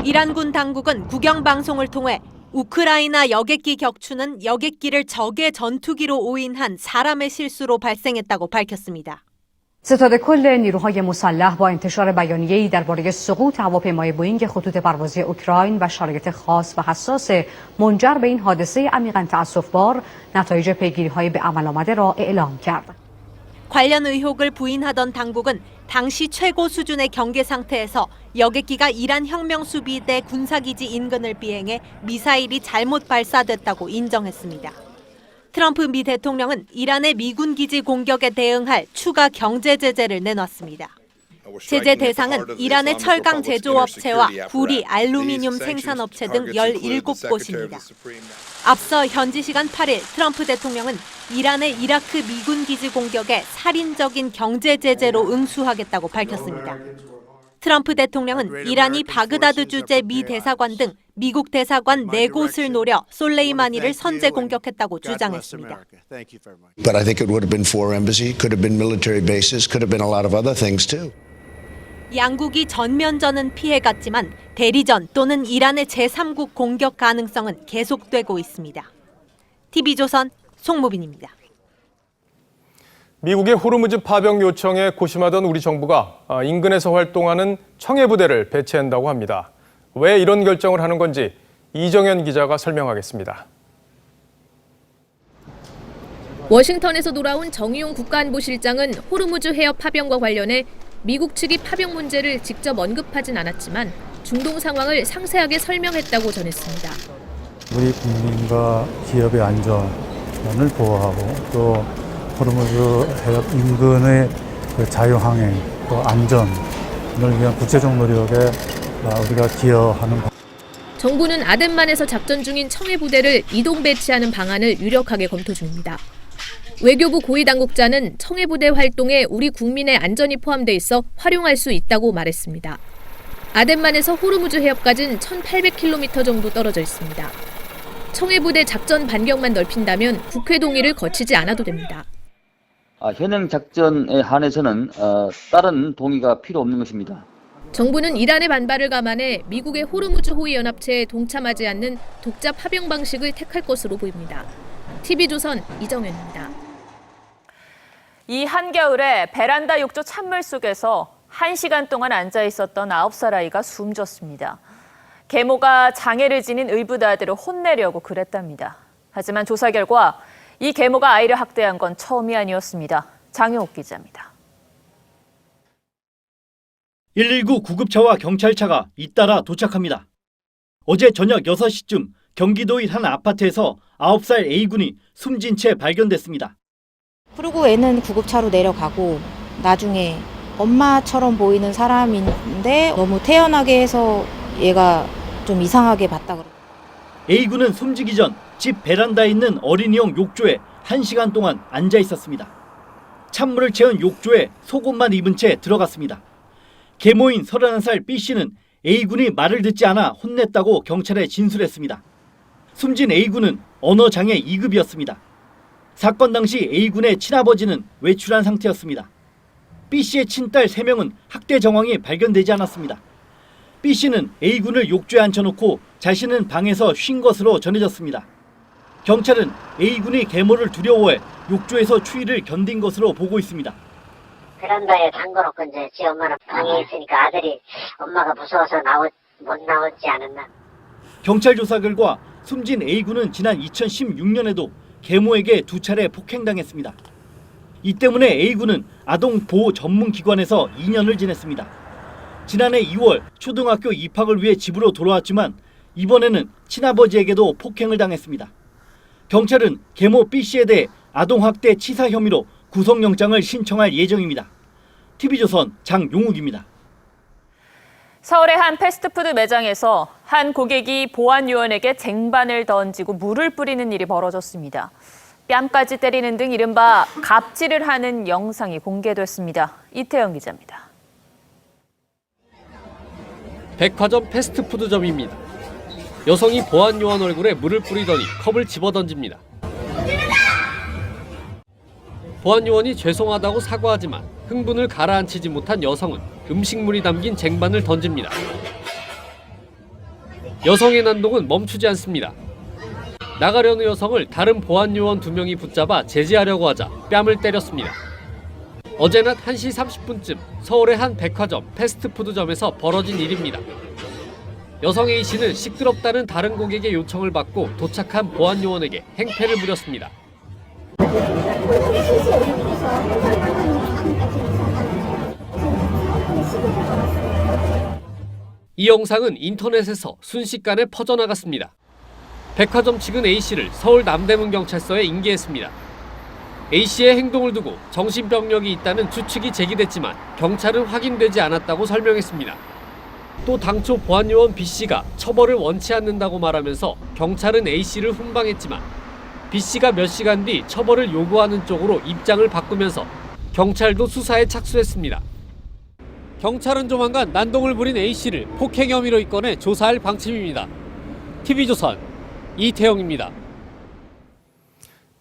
이란군 당국은 국영방송을 통해 우크라이나 여객기 격추는 여객기를 적의 전투기로 오인한 사람의 실수로 발생했다고 밝혔습니다. ستاد کل نیروهای مسلح با انتشار بیانیه‌ای درباره سقوط هواپیمای بوئینگ خطوط پروازی اوکراین و شرایط خاص و حساس منجر به این حادثه عمیقاً تأسف‌بار نتایج پیگیری‌های به عمل آمده را اعلام کرد. 관련 의혹을 부인하던 당국은 당시 최고 수준의 경계 상태에서 여객기가 이란 혁명수비대 군사기지 인근을 비행해 미사일이 잘못 발사됐다고 인정했습니다. 트럼프 미 대통령은 이란의 미군 기지 공격에 대응할 추가 경제 제재를 내놨습니다. 제재 대상은 이란의 철강 제조업체와 구리, 알루미늄 생산업체 등 17곳입니다. 앞서 현지 시간 8일 트럼프 대통령은 이란의 이라크 미군 기지 공격에 살인적인 경제 제재로 응수하겠다고 밝혔습니다. 트럼프 대통령은 이란이 바그다드 주재 미 대사관 등 미국 대사관 4곳을 노려 솔레이마니를 선제 공격했다고 주장했습니다. But I think it would have been foreign embassy, could have been military bases, could have been a lot of other things too. 양국이 전면전은 피해갔지만 대리전 또는 이란의 제3국 공격 가능성은 계속되고 있습니다. TV조선 송무빈입니다. 미국의 호르무즈 파병 요청에 고심하던 우리 정부가 인근에서 활동하는 청해부대를 배치한다고 합니다. 왜 이런 결정을 하는 건지 이정현 기자가 설명하겠습니다. 워싱턴에서 돌아온 정의용 국가안보실장은 호르무즈 해협 파병과 관련해 미국 측이 파병 문제를 직접 언급하진 않았지만 중동 상황을 상세하게 설명했다고 전했습니다. 우리 국민과 기업의 안전을 보호하고 또 호르무즈 해협 인근의 그 자유항행, 또 안전을 위한 구체적 노력에 우리가 기여하는. 정부는 아덴만에서 작전 중인 청해 부대를 이동 배치하는 방안을 유력하게 검토 중입니다. 외교부 고위 당국자는 청해 부대 활동에 우리 국민의 안전이 포함돼 있어 활용할 수 있다고 말했습니다. 아덴만에서 호르무즈 해협까지는 1,800km 정도 떨어져 있습니다. 청해 부대 작전 반경만 넓힌다면 국회 동의를 거치지 않아도 됩니다. 현행 작전에 한해서는 다른 동의가 필요 없는 것입니다. 정부는 이란의 반발을 감안해 미국의 호르무즈 호위 연합체에 동참하지 않는 독자 파병 방식을 택할 것으로 보입니다. TV조선 이정현입니다. 이 한겨울에 베란다 욕조 찬물 속에서 1시간 동안 앉아 있었던 9살 아이가 숨졌습니다. 계모가 장애를 지닌 의붓 아들을 혼내려고 그랬답니다. 하지만 조사 결과 이 계모가 아이를 학대한 건 처음이 아니었습니다. 장효옥 기자입니다. 119 구급차와 경찰차가 잇따라 도착합니다. 어제 저녁 6시쯤 경기도의 한 아파트에서 9살 A군이 숨진 채 발견됐습니다. 그리고 애는 구급차로 내려가고 나중에 엄마처럼 보이는 사람인데 너무 태연하게 해서 얘가 좀 이상하게 봤다 그러고. A군은 숨지기 전 집 베란다에 있는 어린이용 욕조에 1시간 동안 앉아 있었습니다. 찬물을 채운 욕조에 속옷만 입은 채 들어갔습니다. 계모인 31살 B씨는 A군이 말을 듣지 않아 혼냈다고 경찰에 진술했습니다. 숨진 A군은 언어장애 2급이었습니다. 사건 당시 A군의 친아버지는 외출한 상태였습니다. B씨의 친딸 3명은 학대 정황이 발견되지 않았습니다. B씨는 A군을 욕조에 앉혀놓고 자신은 방에서 쉰 것으로 전해졌습니다. 경찰은 A군이 계모를 두려워해 욕조에서 추위를 견딘 것으로 보고 있습니다. 베란다에 잠궈놓고 이제 지 엄마는 방에 있으니까 아들이 엄마가 무서워서 못 나오지 않았나. 경찰 조사 결과 숨진 A군은 지난 2016년에도 계모에게 2차례 폭행당했습니다. 이 때문에 A군은 아동보호 전문기관에서 2년을 지냈습니다. 지난해 2월 초등학교 입학을 위해 집으로 돌아왔지만 이번에는 친아버지에게도 폭행을 당했습니다. 경찰은 계모 B씨에 대해 아동학대 치사 혐의로 구속영장을 신청할 예정입니다. TV조선 장용욱입니다. 서울의 한 패스트푸드 매장에서 한 고객이 보안요원에게 쟁반을 던지고 물을 뿌리는 일이 벌어졌습니다. 뺨까지 때리는 등 이른바 갑질을 하는 영상이 공개됐습니다. 이태영 기자입니다. 백화점 패스트푸드점입니다. 여성이 보안요원 얼굴에 물을 뿌리더니 컵을 집어던집니다. 보안요원이 죄송하다고 사과하지만 흥분을 가라앉히지 못한 여성은 음식물이 담긴 쟁반을 던집니다. 여성의 난동은 멈추지 않습니다. 나가려는 여성을 다른 보안 요원 2명이 붙잡아 제지하려고 하자 뺨을 때렸습니다. 어제 낮 1시 30분쯤 서울의 한 백화점 패스트푸드점에서 벌어진 일입니다. 여성 A씨는 시끄럽다는 다른 고객의 요청을 받고 도착한 보안 요원에게 행패를 부렸습니다. 이 영상은 인터넷에서 순식간에 퍼져나갔습니다. 백화점 측은 A씨를 서울 남대문 경찰서에 인계했습니다. A씨의 행동을 두고 정신병력이 있다는 추측이 제기됐지만 경찰은 확인되지 않았다고 설명했습니다. 또 당초 보안요원 B씨가 처벌을 원치 않는다고 말하면서 경찰은 A씨를 훈방했지만 B씨가 몇 시간 뒤 처벌을 요구하는 쪽으로 입장을 바꾸면서 경찰도 수사에 착수했습니다. 경찰은 조만간 난동을 부린 A씨를 폭행 혐의로 입건해 조사할 방침입니다. TV조선 이태영입니다.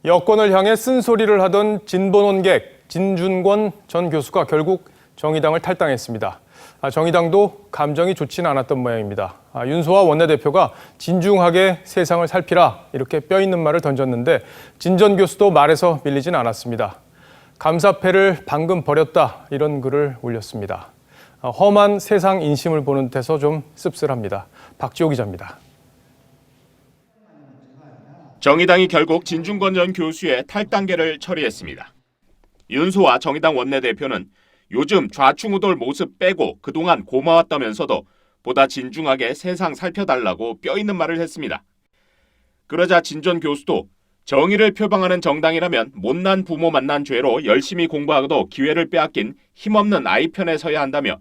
여권을 향해 쓴소리를 하던 진보논객 진준권 전 교수가 결국 정의당을 탈당했습니다. 정의당도 감정이 좋지는 않았던 모양입니다. 윤소아 원내대표가 진중하게 세상을 살피라 이렇게 뼈있는 말을 던졌는데 진 전 교수도 말에서 밀리진 않았습니다. 감사패를 방금 버렸다 이런 글을 올렸습니다. 험한 세상 인심을 보는 듯해서 좀 씁쓸합니다. 박지호 기자입니다. 정의당이 결국 진중권 전 교수의 탈당계를 처리했습니다. 윤소아 정의당 원내대표는 요즘 좌충우돌 모습 빼고 그동안 고마웠다면서도 보다 진중하게 세상 살펴달라고 뼈있는 말을 했습니다. 그러자 진 전 교수도 정의를 표방하는 정당이라면 못난 부모 만난 죄로 열심히 공부하고도 기회를 빼앗긴 힘없는 아이 편에 서야 한다며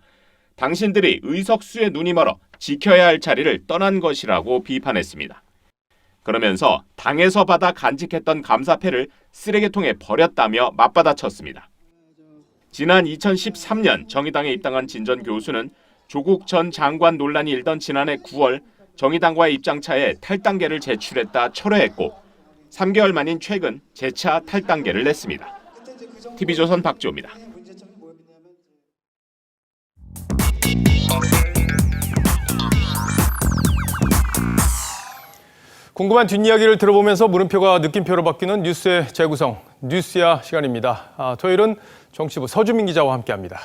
당신들이 의석수에 눈이 멀어 지켜야 할 자리를 떠난 것이라고 비판했습니다. 그러면서 당에서 받아 간직했던 감사패를 쓰레기통에 버렸다며 맞받아쳤습니다. 지난 2013년 정의당에 입당한 진 전 교수는 조국 전 장관 논란이 일던 지난해 9월 정의당과의 입장차에 탈당계를 제출했다 철회했고 3개월 만인 최근 재차 탈당계를 냈습니다. TV조선 박지호입니다. 궁금한 뒷이야기를 들어보면서 물음표가 느낌표로 바뀌는 뉴스의 재구성, 뉴스야 시간입니다. 토요일은 정치부 서주민 기자와 함께합니다.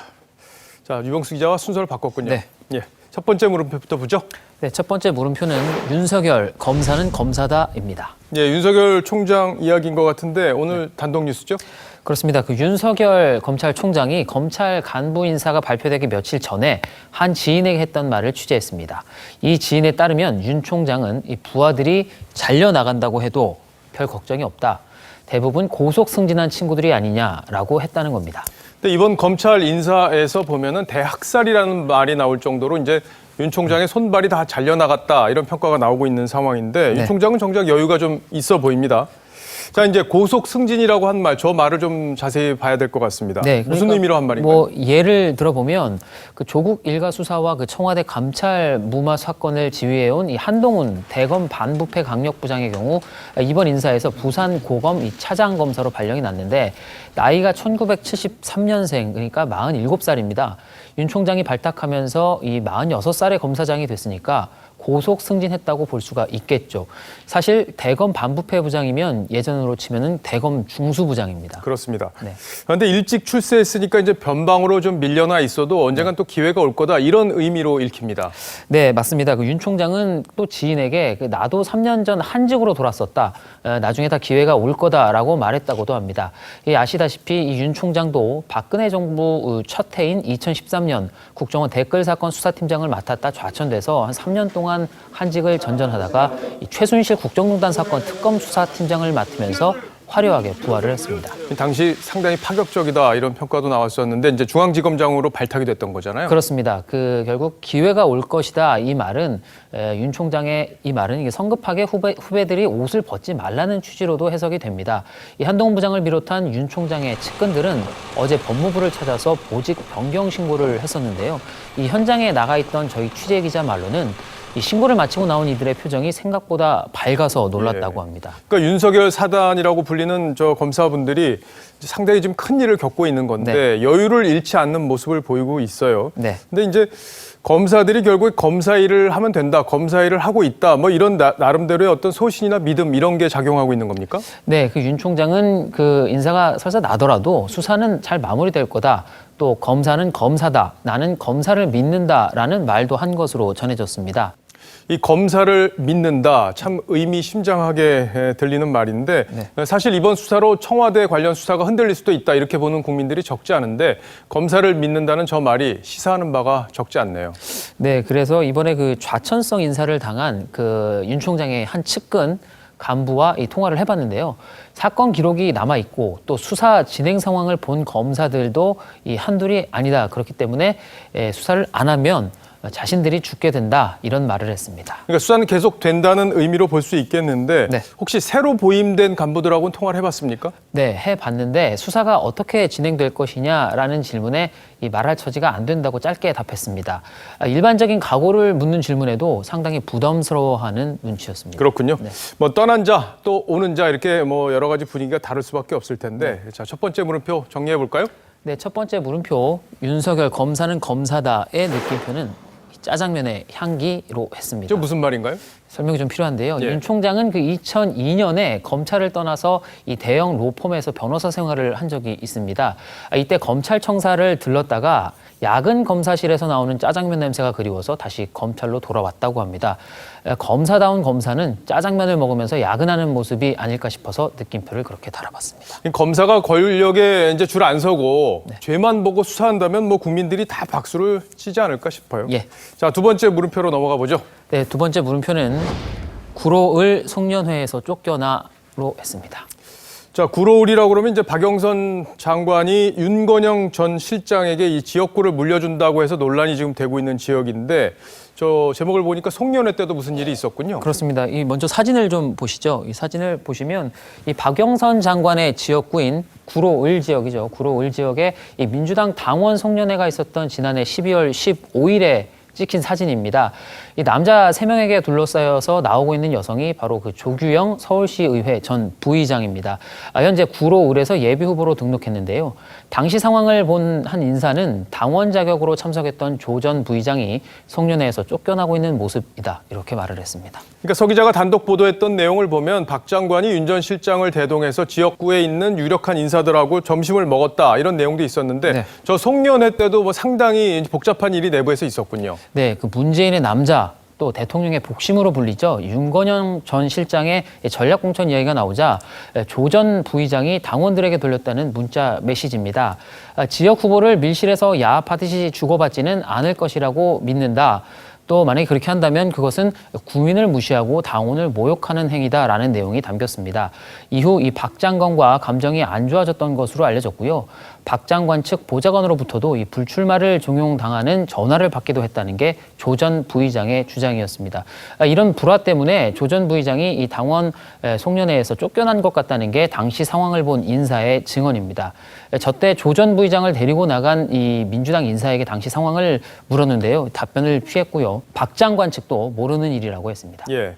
자, 유병수 기자와 순서를 바꿨군요. 네. 예, 첫 번째 물음표부터 보죠. 네, 첫 번째 물음표는 윤석열, 검사는 검사다입니다. 예, 윤석열 총장 이야기인 것 같은데 오늘 단독 뉴스죠? 그렇습니다. 그 윤석열 검찰총장이 검찰 간부 인사가 발표되기 며칠 전에 한 지인에게 했던 말을 취재했습니다. 이 지인에 따르면 윤 총장은 이 부하들이 잘려나간다고 해도 별 걱정이 없다. 대부분 고속 승진한 친구들이 아니냐라고 했다는 겁니다. 근데 이번 검찰 인사에서 보면은 대학살이라는 말이 나올 정도로 이제 윤 총장의 손발이 다 잘려나갔다 이런 평가가 나오고 있는 상황인데 네. 윤 총장은 정작 여유가 좀 있어 보입니다. 자, 이제 고속 승진이라고 한 말, 저 말을 좀 자세히 봐야 될 것 같습니다. 네, 그러니까 무슨 의미로 한 말인가요? 뭐 예를 들어보면 그 조국 일가 수사와 그 청와대 감찰 무마 사건을 지휘해온 이 한동훈 대검 반부패 강력부장의 경우 이번 인사에서 부산 고검 이 차장 검사로 발령이 났는데 나이가 1973년생 그러니까 47살입니다. 윤 총장이 발탁하면서 이 46살의 검사장이 됐으니까 고속 승진했다고 볼 수가 있겠죠. 사실 대검 반부패 부장이면 예전으로 치면은 대검 중수부장입니다. 그렇습니다. 네. 그런데 일찍 출세했으니까 이제 변방으로 좀 밀려나 있어도 언젠간 또 기회가 올 거다 이런 의미로 읽힙니다. 네, 맞습니다. 그 윤 총장은 또 지인에게 나도 3년 전 한직으로 돌았었다. 나중에 다 기회가 올 거다라고 말했다고도 합니다. 아시다시피 이 윤 총장도 박근혜 정부 첫 해인 2013년 국정원 댓글 사건 수사팀장을 맡았다 좌천돼서 한 3년 동안 한직을 전전하다가 이 최순실 국정농단 사건 특검 수사팀장을 맡으면서 화려하게 부활을 했습니다. 당시 상당히 파격적이다 이런 평가도 나왔었는데 이제 중앙지검장으로 발탁이 됐던 거잖아요. 그렇습니다. 그 결국 기회가 올 것이다 이 말은 윤 총장의 이 말은 이게 성급하게 후배들이 옷을 벗지 말라는 취지로도 해석이 됩니다. 이 한동훈 부장을 비롯한 윤 총장의 측근들은 어제 법무부를 찾아서 보직 변경 신고를 했었는데요. 이 현장에 나가 있던 저희 취재 기자 말로는 이 신고를 마치고 나온 이들의 표정이 생각보다 밝아서 놀랐다고 합니다. 그러니까 윤석열 사단이라고 불리는 저 검사분들이 상당히 좀 큰 일을 겪고 있는 건데 네. 여유를 잃지 않는 모습을 보이고 있어요. 네. 근데 이제 검사들이 결국에 검사 일을 하면 된다, 검사 일을 하고 있다, 뭐 이런 나름대로의 어떤 소신이나 믿음 이런 게 작용하고 있는 겁니까? 네, 그 윤 총장은 그 인사가 설사 나더라도 수사는 잘 마무리될 거다. 또 검사는 검사다. 나는 검사를 믿는다라는 말도 한 것으로 전해졌습니다. 이 검사를 믿는다, 참 의미심장하게 들리는 말인데 사실 이번 수사로 청와대 관련 수사가 흔들릴 수도 있다 이렇게 보는 국민들이 적지 않은데 검사를 믿는다는 저 말이 시사하는 바가 적지 않네요. 네, 그래서 이번에 그 좌천성 인사를 당한 그 윤 총장의 한 측근 간부와 이 통화를 해봤는데요. 사건 기록이 남아 있고 또 수사 진행 상황을 본 검사들도 이 한둘이 아니다. 그렇기 때문에 수사를 안 하면 자신들이 죽게 된다 이런 말을 했습니다. 그러니까 수사는 계속 된다는 의미로 볼 수 있겠는데 혹시 새로 보임된 간부들하고는 통화를 해봤습니까? 네, 해봤는데 수사가 어떻게 진행될 것이냐라는 질문에 이 말할 처지가 안 된다고 짧게 답했습니다. 일반적인 각오를 묻는 질문에도 상당히 부담스러워하는 눈치였습니다. 그렇군요. 뭐 떠난 자, 또 오는 자 이렇게 뭐 여러 가지 분위기가 다를 수밖에 없을 텐데 자, 첫 번째 물음표 정리해 볼까요? 네, 첫 번째 물음표 윤석열 검사는 검사다의 느낌표는 짜장면의 향기로 했습니다. 저 무슨 말인가요? 설명이 좀 필요한데요. 윤 총장은 그 2002년에 검찰을 떠나서 이 대형 로펌에서 변호사 생활을 한 적이 있습니다. 이때 검찰청사를 들렀다가 야근 검사실에서 나오는 짜장면 냄새가 그리워서 다시 검찰로 돌아왔다고 합니다. 검사다운 검사는 짜장면을 먹으면서 야근하는 모습이 아닐까 싶어서 느낌표를 그렇게 달아봤습니다. 검사가 권력에 이제 줄 안 서고 죄만 보고 수사한다면 뭐 국민들이 다 박수를 치지 않을까 싶어요. 예. 자, 두 번째 물음표로 넘어가 보죠. 네, 두 번째 물음표는 구로을 송년회에서 쫓겨나로 했습니다. 자, 구로을이라고 그러면 이제 박영선 장관이 윤건영 전 실장에게 이 지역구를 물려준다고 해서 논란이 지금 되고 있는 지역인데 저 제목을 보니까 송년회 때도 무슨 일이 있었군요. 그렇습니다. 이 먼저 사진을 좀 보시죠. 이 사진을 보시면 이 박영선 장관의 지역구인 구로을 지역이죠. 구로을 지역에 이 민주당 당원 송년회가 있었던 지난해 12월 15일에 찍힌 사진입니다. 이 남자 3명에게 둘러싸여서 나오고 있는 여성이 바로 그 조규영 서울시의회 전 부의장입니다. 현재 구로을에서 예비후보로 등록했는데요. 당시 상황을 본 한 인사는 당원 자격으로 참석했던 조 전 부의장이 송년회에서 쫓겨나고 있는 모습이다. 이렇게 말을 했습니다. 그러니까 서 기자가 단독 보도했던 내용을 보면 박 장관이 윤 전 실장을 대동해서 지역구에 있는 유력한 인사들하고 점심을 먹었다 이런 내용도 있었는데 저 송년회 때도 뭐 상당히 복잡한 일이 내부에서 있었군요. 네, 그 문재인의 남자 또 대통령의 복심으로 불리죠. 윤건영 전 실장의 전략공천 이야기가 나오자 조 전 부의장이 당원들에게 돌렸다는 문자 메시지입니다. 지역 후보를 밀실에서 야합하듯이 주고받지는 않을 것이라고 믿는다. 또 만약에 그렇게 한다면 그것은 국민을 무시하고 당원을 모욕하는 행위다라는 내용이 담겼습니다. 이후 이 박 장관과 감정이 안 좋아졌던 것으로 알려졌고요. 박 장관 측 보좌관으로부터도 이 불출마를 종용당하는 전화를 받기도 했다는 게 조 전 부의장의 주장이었습니다. 이런 불화 때문에 조 전 부의장이 이 당원 송년회에서 쫓겨난 것 같다는 게 당시 상황을 본 인사의 증언입니다. 저때 조 전 부의장을 데리고 나간 이 민주당 인사에게 당시 상황을 물었는데요. 답변을 피했고요. 박 장관 측도 모르는 일이라고 했습니다. 예.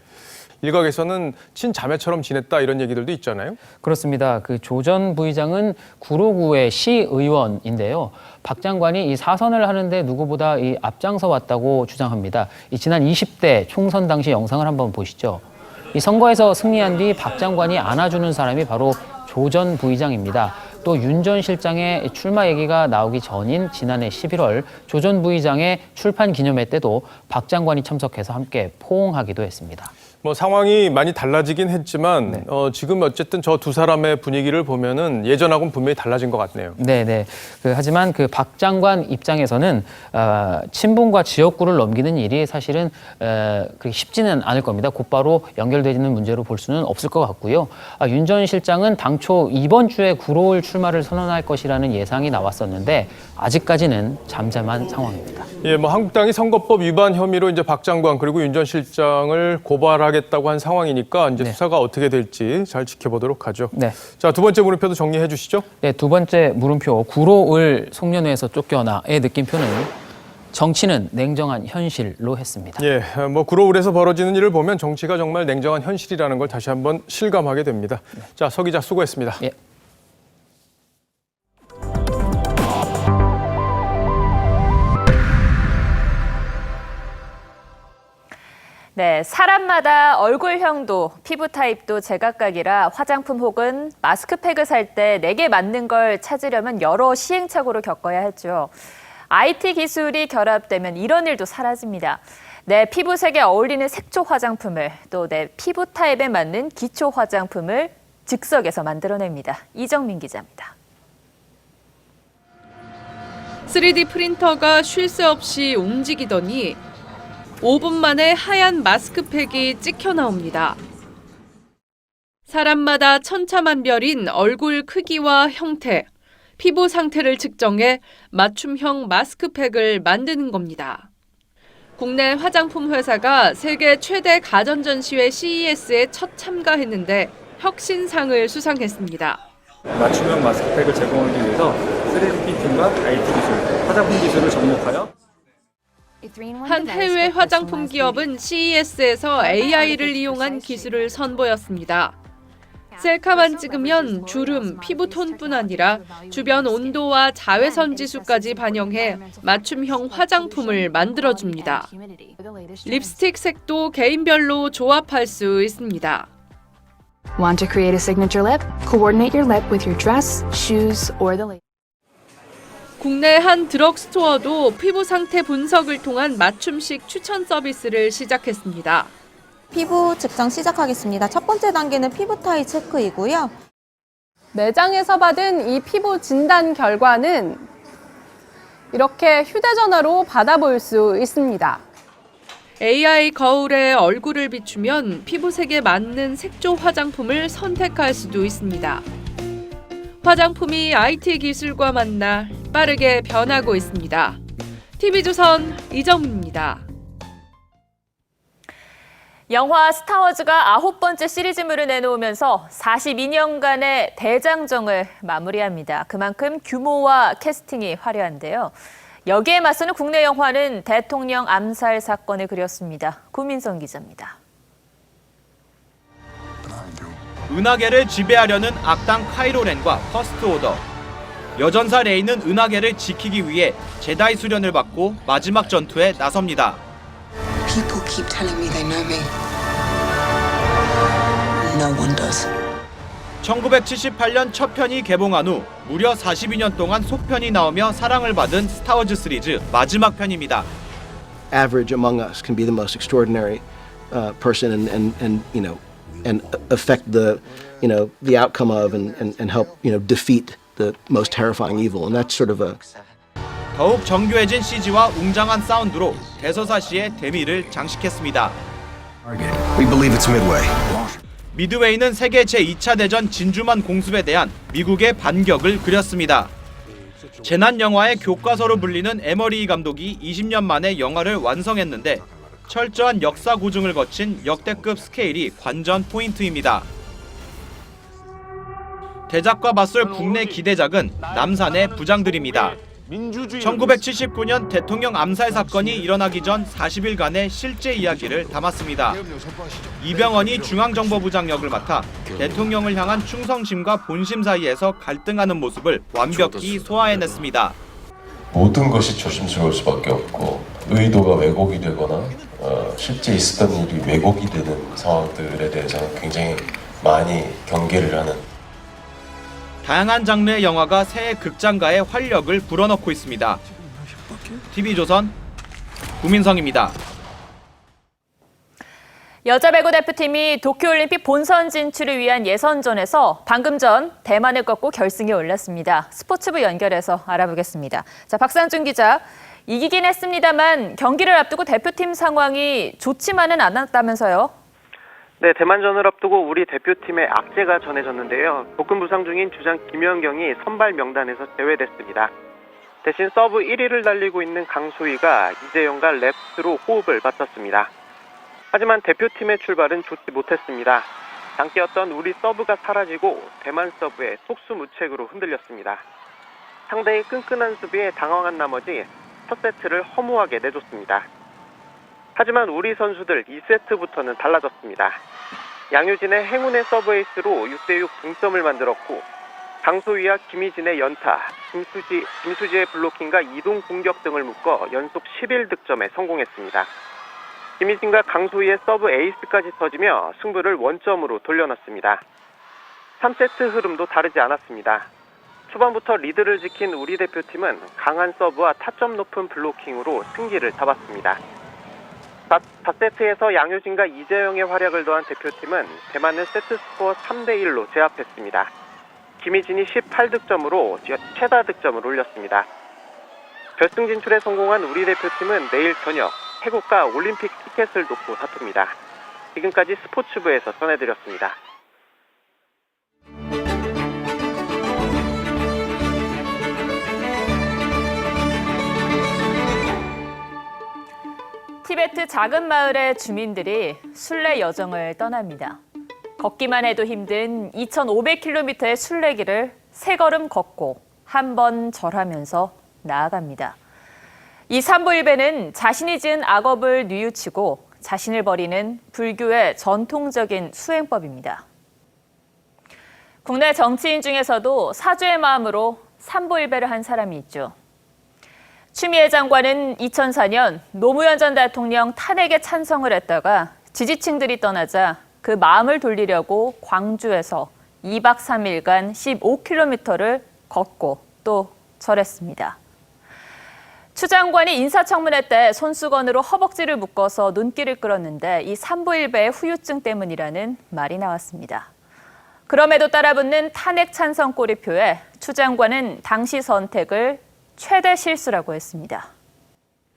일각에서는 친자매처럼 지냈다 이런 얘기들도 있잖아요. 그렇습니다. 그 조 전 부의장은 구로구의 시의원인데요. 박 장관이 이 사선을 하는데 누구보다 이 앞장서 왔다고 주장합니다. 이 지난 20대 총선 당시 영상을 한번 보시죠. 이 선거에서 승리한 뒤 박 장관이 안아주는 사람이 바로 조 전 부의장입니다. 또 윤 전 실장의 출마 얘기가 나오기 전인 지난해 11월 조 전 부의장의 출판 기념회 때도 박 장관이 참석해서 함께 포옹하기도 했습니다. 뭐 상황이 많이 달라지긴 했지만 지금 어쨌든 저 두 사람의 분위기를 보면은 예전하고는 분명히 달라진 것 같네요. 네네. 하지만 그 박 장관 입장에서는 친분과 지역구를 넘기는 일이 사실은 그렇게 쉽지는 않을 겁니다. 곧바로 연결되는 문제로 볼 수는 없을 것 같고요. 윤 전 실장은 당초 이번 주에 구로을 출마를 선언할 것이라는 예상이 나왔었는데 아직까지는 잠잠한 상황입니다. 예, 뭐 한국당이 선거법 위반 혐의로 이제 박 장관 그리고 윤 전 실장을 고발하겠다고 한 상황이니까 이제 수사가 어떻게 될지 잘 지켜보도록 하죠. 네. 자, 두 번째 물음표도 정리해 주시죠. 네, 두 번째 물음표 구로을 송년회에서 쫓겨나의 느낌표는 정치는 냉정한 현실로 했습니다. 예, 뭐 구로울에서 벌어지는 일을 보면 정치가 정말 냉정한 현실이라는 걸 다시 한번 실감하게 됩니다. 자, 서 기자 수고했습니다. 예. 네, 사람마다 얼굴형도 피부 타입도 제각각이라 화장품 혹은 마스크팩을 살 때 내게 맞는 걸 찾으려면 여러 시행착오를 겪어야 했죠. IT 기술이 결합되면 이런 일도 사라집니다. 내 피부색에 어울리는 색조 화장품을 또 내 피부 타입에 맞는 기초 화장품을 즉석에서 만들어냅니다. 이정민 기자입니다. 3D 프린터가 쉴 새 없이 움직이더니 5분 만에 하얀 마스크팩이 찍혀 나옵니다. 사람마다 천차만별인 얼굴 크기와 형태, 피부 상태를 측정해 맞춤형 마스크팩을 만드는 겁니다. 국내 화장품 회사가 세계 최대 가전 전시회 CES에 첫 참가했는데 혁신상을 수상했습니다. 맞춤형 마스크팩을 제공하기 위해서 3D 프린팅과 IT 기술, 화장품 기술을 접목하여 한 해외 화장품 기업은 CES에서 AI를 이용한 기술을 선보였습니다. 셀카만 찍으면 주름, 피부톤뿐 아니라 주변 온도와 자외선 지수까지 반영해 맞춤형 화장품을 만들어줍니다. 립스틱 색도 개인별로 조합할 수 있습니다. Want to create a signature lip? Coordinate your lip with your dress, shoes, or the lace. 국내 한 드럭스토어도 피부 상태 분석을 통한 맞춤식 추천 서비스를 시작했습니다. 피부 측정 시작하겠습니다. 첫 번째 단계는 피부 타입 체크이고요. 매장에서 받은 이 피부 진단 결과는 이렇게 휴대전화로 받아볼 수 있습니다. AI 거울에 얼굴을 비추면 피부색에 맞는 색조 화장품을 선택할 수도 있습니다. 화장품이 IT 기술과 만나 빠르게 변하고 있습니다. TV조선 이정민입니다. 영화 스타워즈가 9번째 시리즈물을 내놓으면서 42년간의 대장정을 마무리합니다. 그만큼 규모와 캐스팅이 화려한데요. 여기에 맞서는 국내 영화는 대통령 암살 사건을 그렸습니다. 구민성 기자입니다. 은하계를 지배하려는 악당 카이로렌과 퍼스트 오더. 여전사 레이는 은하계를 지키기 위해 제다이 수련을 받고 마지막 전투에 나섭니다. People keep telling me they know me. No one does. 1978년 첫 편이 개봉한 후 무려 42년 동안 속편이 나오며 사랑을 받은 스타워즈 시리즈 마지막 편입니다. Average among us can be the most extraordinary person and you know and affect the outcome of and help defeat the most terrifying evil, and that's sort of a 더욱 정교해진 CG와 웅장한 사운드로 대서사시의 대미를 장식했습니다. We believe it's Midway. 미드웨이는 세계 제2차 대전 진주만 공습에 대한 미국의 반격을 그렸습니다. 재난 영화의 교과서로 불리는 에머리 감독이 20년 만에 영화를 완성했는데 철저한 역사 고증을 거친 역대급 스케일이 관전 포인트입니다. 대작과 맞설 국내 기대작은 남산의 부장들입니다. 1979년 대통령 암살 사건이 일어나기 전 40일간의 실제 이야기를 담았습니다. 이병헌이 중앙정보부장 역을 맡아 대통령을 향한 충성심과 본심 사이에서 갈등하는 모습을 완벽히 소화해냈습니다. 모든 것이 조심스러울 수밖에 없고 의도가 왜곡이 되거나 실제 있었던 일이 왜곡이 되는 상황들에 대해서는 굉장히 많이 경계를 하는 다양한 장르의 영화가 새해 극장가의 활력을 불어넣고 있습니다. TV조선 구민성입니다. 여자 배구 대표팀이 도쿄올림픽 본선 진출을 위한 예선전에서 방금 전 대만을 꺾고 결승에 올랐습니다. 스포츠부 연결해서 알아보겠습니다. 자, 박상준 기자, 이기긴 했습니다만 경기를 앞두고 대표팀 상황이 좋지만은 않았다면서요? 네, 대만전을 앞두고 우리 대표팀의 악재가 전해졌는데요. 복근 부상 중인 주장 김연경이 선발 명단에서 제외됐습니다. 대신 서브 1위를 달리고 있는 강소희가 이재영과 랩스로 호흡을 맞췄습니다. 하지만 대표팀의 출발은 좋지 못했습니다. 장기였던 우리 서브가 사라지고 대만 서브에 속수무책으로 흔들렸습니다. 상대의 끈끈한 수비에 당황한 나머지 첫 세트를 허무하게 내줬습니다. 하지만 우리 선수들 2세트부터는 달라졌습니다. 양효진의 행운의 서브 에이스로 6대6 동점을 만들었고 강소희와 김희진의 연타, 김수지의 블로킹과 이동 공격 등을 묶어 연속 11득점에 성공했습니다. 김희진과 강소희의 서브 에이스까지 터지며 승부를 원점으로 돌려놨습니다. 3세트 흐름도 다르지 않았습니다. 초반부터 리드를 지킨 우리 대표팀은 강한 서브와 타점 높은 블로킹으로 승기를 잡았습니다. 4세트에서 양효진과 이재영의 활약을 더한 대표팀은 대만을 세트 스코어 3대1로 제압했습니다. 김희진이 18득점으로 최다 득점을 올렸습니다. 결승 진출에 성공한 우리 대표팀은 내일 저녁 태국과 올림픽 티켓을 놓고 다툽니다. 지금까지 스포츠부에서 전해드렸습니다. 티베트 작은 마을의 주민들이 순례 여정을 떠납니다. 걷기만 해도 힘든 2,500km의 순례길을 세 걸음 걷고 한 번 절하면서 나아갑니다. 이 삼보일배는 자신이 지은 악업을 뉘우치고 자신을 버리는 불교의 전통적인 수행법입니다. 국내 정치인 중에서도 사죄의 마음으로 삼보일배를 한 사람이 있죠. 추미애 장관은 2004년 노무현 전 대통령 탄핵에 찬성을 했다가 지지층들이 떠나자 그 마음을 돌리려고 광주에서 2박 3일간 15km를 걷고 또 절했습니다. 추 장관이 인사청문회 때 손수건으로 허벅지를 묶어서 눈길을 끌었는데 이 삼보일배의 후유증 때문이라는 말이 나왔습니다. 그럼에도 따라붙는 탄핵 찬성 꼬리표에 추 장관은 당시 선택을 최대 실수라고 했습니다.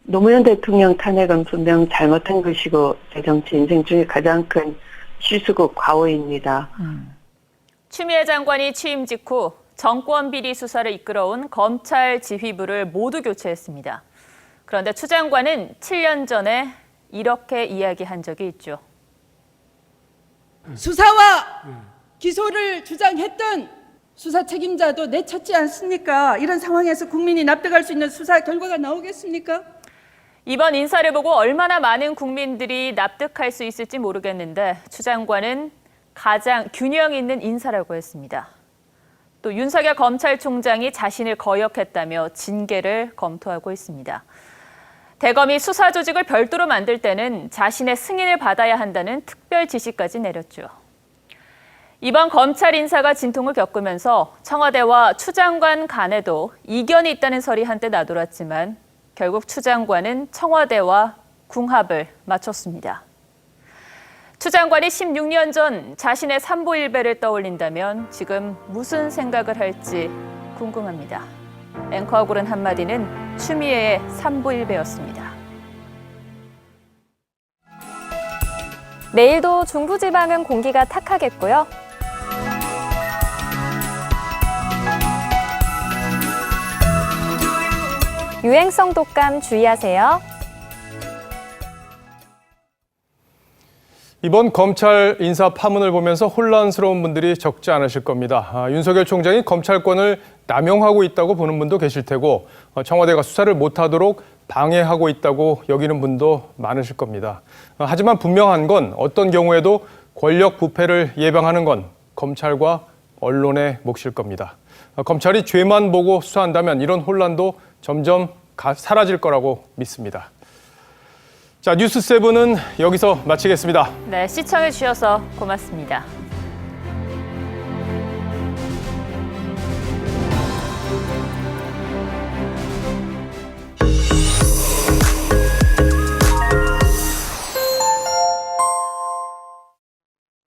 노무현 대통령 탄핵은 분명 잘못한 것이고 제 정치 인생 중에 가장 큰 실수고 과오입니다. 추미애 장관이 취임 직후 정권 비리 수사를 이끌어온 검찰 지휘부를 모두 교체했습니다. 그런데 추 장관은 7년 전에 이렇게 이야기한 적이 있죠. 수사와 기소를 주장했던 수사 책임자도 내쳤지 않습니까? 이런 상황에서 국민이 납득할 수 있는 수사 결과가 나오겠습니까? 이번 인사를 보고 얼마나 많은 국민들이 납득할 수 있을지 모르겠는데 추 장관은 가장 균형 있는 인사라고 했습니다. 또 윤석열 검찰총장이 자신을 거역했다며 징계를 검토하고 있습니다. 대검이 수사 조직을 별도로 만들 때는 자신의 승인을 받아야 한다는 특별 지시까지 내렸죠. 이번 검찰 인사가 진통을 겪으면서 청와대와 추 장관 간에도 이견이 있다는 설이 한때 나돌았지만 결국 추 장관은 청와대와 궁합을 맞췄습니다. 추 장관이 16년 전 자신의 삼보일배를 떠올린다면 지금 무슨 생각을 할지 궁금합니다. 앵커가 고른 한마디는 추미애의 삼보일배였습니다. 내일도 중부지방은 공기가 탁하겠고요. 유행성 독감 주의하세요. 이번 검찰 인사 파문을 보면서 혼란스러운 분들이 적지 않으실 겁니다. 윤석열 총장이 검찰권을 남용하고 있다고 보는 분도 계실 테고 청와대가 수사를 못하도록 방해하고 있다고 여기는 분도 많으실 겁니다. 하지만 분명한 건 어떤 경우에도 권력 부패를 예방하는 건 검찰과 언론의 몫일 겁니다. 검찰이 죄만 보고 수사한다면 이런 혼란도 점점 사라질 거라고 믿습니다. 자, 뉴스7은 여기서 마치겠습니다. 네, 시청해 주셔서 고맙습니다.